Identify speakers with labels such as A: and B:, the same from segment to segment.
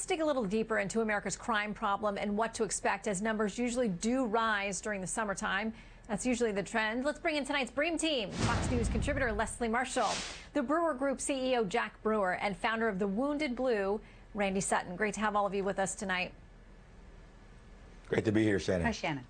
A: dig a little deeper into America's crime problem and what to expect, as numbers usually do rise during the summertime. That's usually the trend. Let's bring in tonight's Bream Team. Fox News contributor Leslie Marshall, the Brewer Group CEO Jack Brewer, and founder of the Wounded Blue, Randy Sutton. Great to have all of you with us tonight.
B: Great to be here, Shannon.
C: Hi, Shannon.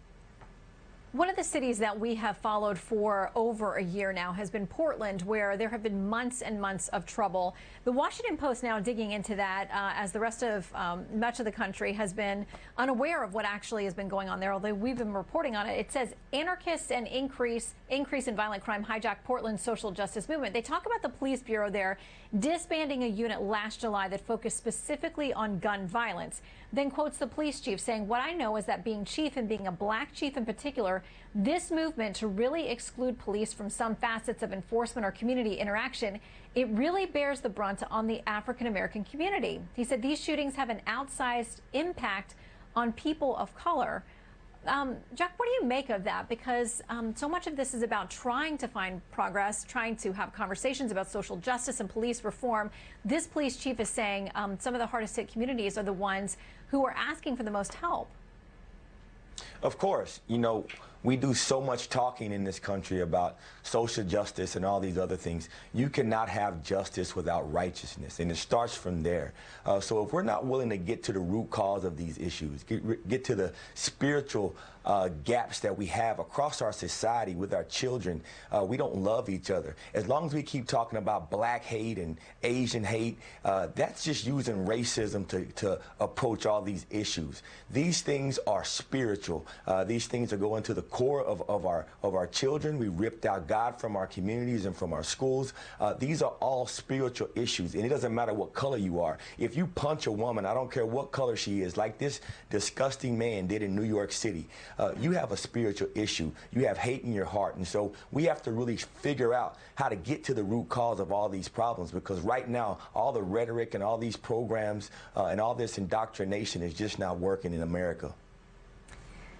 A: One of the cities that we have followed for over a year now has been Portland, where there have been months and months of trouble. The Washington Post now digging into that, as the rest of much of the country has been unaware of what actually has been going on there, although we've been reporting on it. It says anarchists and increase in violent crime hijack Portland's social justice movement. They talk about the police bureau there disbanding a unit last July that focused specifically on gun violence. Then quotes the police chief saying, "What I know is that being chief and being a black chief in particular, this movement to really exclude police from some facets of enforcement or community interaction, it really bears the brunt on the African American community." He said these shootings have an outsized impact on people of color. Jack, what do you make of that? Because so much of this is about trying to find progress, trying to have conversations about social justice and police reform. This police chief is saying some of the hardest hit communities are the ones who are asking for the most help.
B: Of course, you know, we do so much talking in this country about social justice and all these other things. You cannot have justice without righteousness, and it starts from there. So if we're not willing to get to the root cause of these issues, get to the spiritual gaps that we have across our society with our children, we don't love each other. As long as we keep talking about black hate and Asian hate, that's just using racism to approach all these issues. These things are spiritual. These things are going to the core of our children. We ripped out God from our communities and from our schools. These are all spiritual issues, and it doesn't matter what color you are. If you punch a woman, I don't care what color she is, like this disgusting man did in New York City, you have a spiritual issue. You have hate in your heart, and so we have to really figure out how to get to the root cause of all these problems, because right now all the rhetoric and all these programs and all this indoctrination is just not working in America.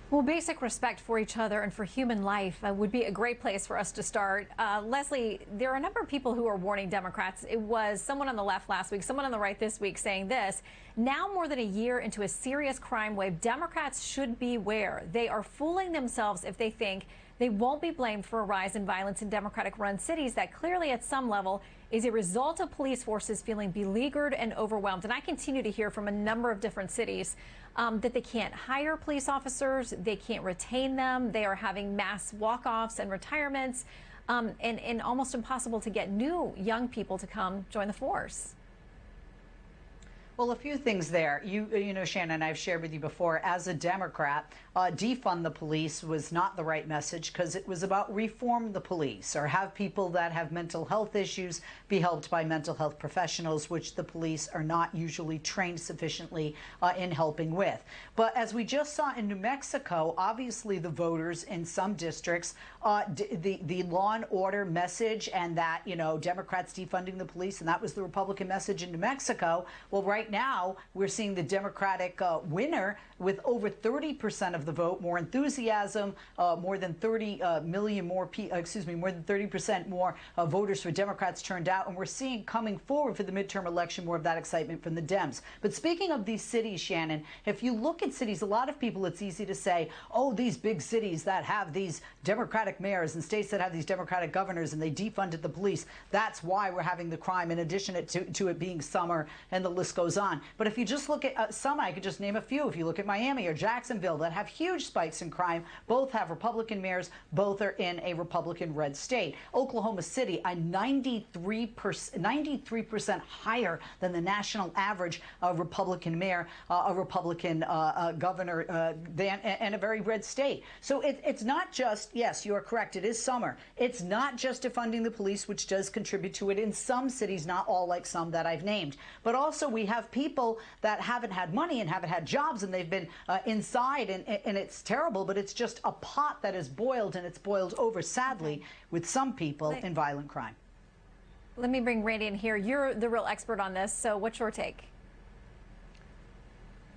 A: Well, basic respect for each other and for human life would be a great place for us to start. Leslie, there are a number of people who are warning Democrats. It was someone on the left last week, someone on the right this week saying this: now more than a year into a serious crime wave, Democrats should beware. They are fooling themselves if they think they won't be blamed for a rise in violence in Democratic-run cities that clearly at some level is a result of police forces feeling beleaguered and overwhelmed. And I continue to hear from a number of different cities that they can't hire police officers, they can't retain them, they are having mass walk-offs and retirements, and almost impossible to get new young people to come join the force.
C: Well, a few things there. You know, Shannon, I've shared with you before, as a Democrat, defund the police was not the right message, because it was about reform the police, or have people that have mental health issues be helped by mental health professionals, which the police are not usually trained sufficiently in helping with. But as we just saw in New Mexico, obviously the voters in some districts, the law and order message, and that, you know, Democrats defunding the police, and that was the Republican message in New Mexico. Well, right now we're seeing the Democratic winner with over 30% of the vote, more enthusiasm, more than 30 million more, more than 30% more voters for Democrats turned out, and we're seeing coming forward for the midterm election more of that excitement from the Dems. But speaking of these cities, Shannon, if you look at cities, a lot of people, it's easy to say, oh, these big cities that have these Democratic mayors and states that have these Democratic governors and they defunded the police, that's why we're having the crime, in addition to it being summer, and the list goes on. But if you just look at some, I could just name a few. If you look at Miami or Jacksonville, that have huge spikes in crime, both have Republican mayors, both are in a Republican red state. Oklahoma City, a 93% higher than the national average Republican mayor, a Republican governor, and a very red state. So it's not just, yes, you are correct, it is summer. It's not just defunding the police, which does contribute to it in some cities, not all like some that I've named. But also we have people that haven't had money and haven't had jobs, and they've been inside, and it's terrible, but it's just a pot that is boiled, and it's boiled over, sadly, with some people in violent crime.
A: Let me bring Randy in here. You're the real expert on this, so what's your take?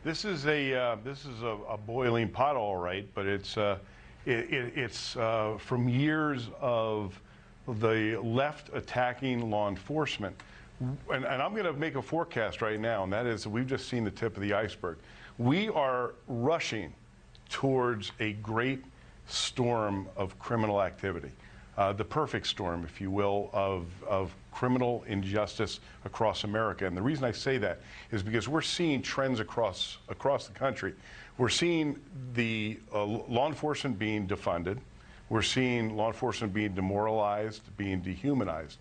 D: This is a boiling pot, all right, but it's from years of the left attacking law enforcement. and I'm going to make a forecast right now, and that is we've just seen the tip of the iceberg. We are rushing towards a great storm of criminal activity, the perfect storm, if you will, of criminal injustice across America. And the reason I say that is because we're seeing trends across the country. We're seeing the law enforcement being defunded. We're seeing law enforcement being demoralized, being dehumanized.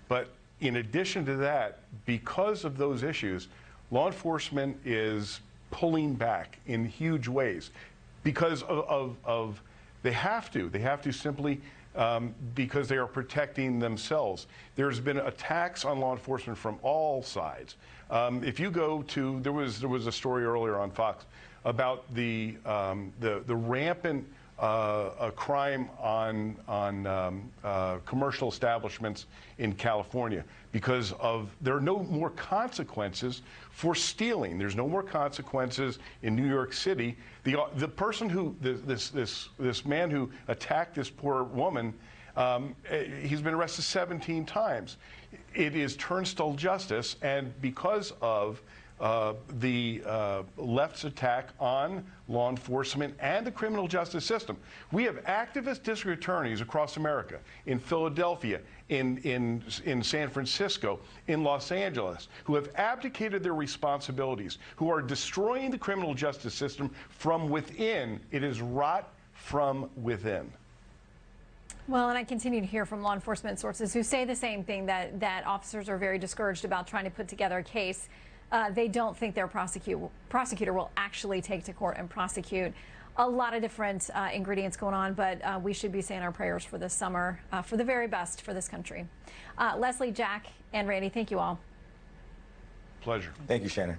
D: But in addition to that, because of those issues, law enforcement is pulling back in huge ways because of they have to simply because they are protecting themselves. There's been attacks on law enforcement from all sides. If you go to, there was a story earlier on Fox about the rampant crime on commercial establishments in California because there are no more consequences for stealing. There's no more consequences in New York City. The person who this man who attacked this poor woman, he's been arrested 17 times. It is turnstile justice, and because of the left's attack on law enforcement and the criminal justice system. We have activist district attorneys across America, in Philadelphia, in San Francisco, in Los Angeles, who have abdicated their responsibilities, who are destroying the criminal justice system from within. It is rot from within.
A: Well, and I continue to hear from law enforcement sources who say the same thing, that officers are very discouraged about trying to put together a case. They don't think their prosecutor will actually take to court and prosecute. A lot of different ingredients going on, but we should be saying our prayers for this summer, for the very best for this country. Leslie, Jack, and Randy, thank you all.
D: Pleasure.
B: Thank you, Shannon.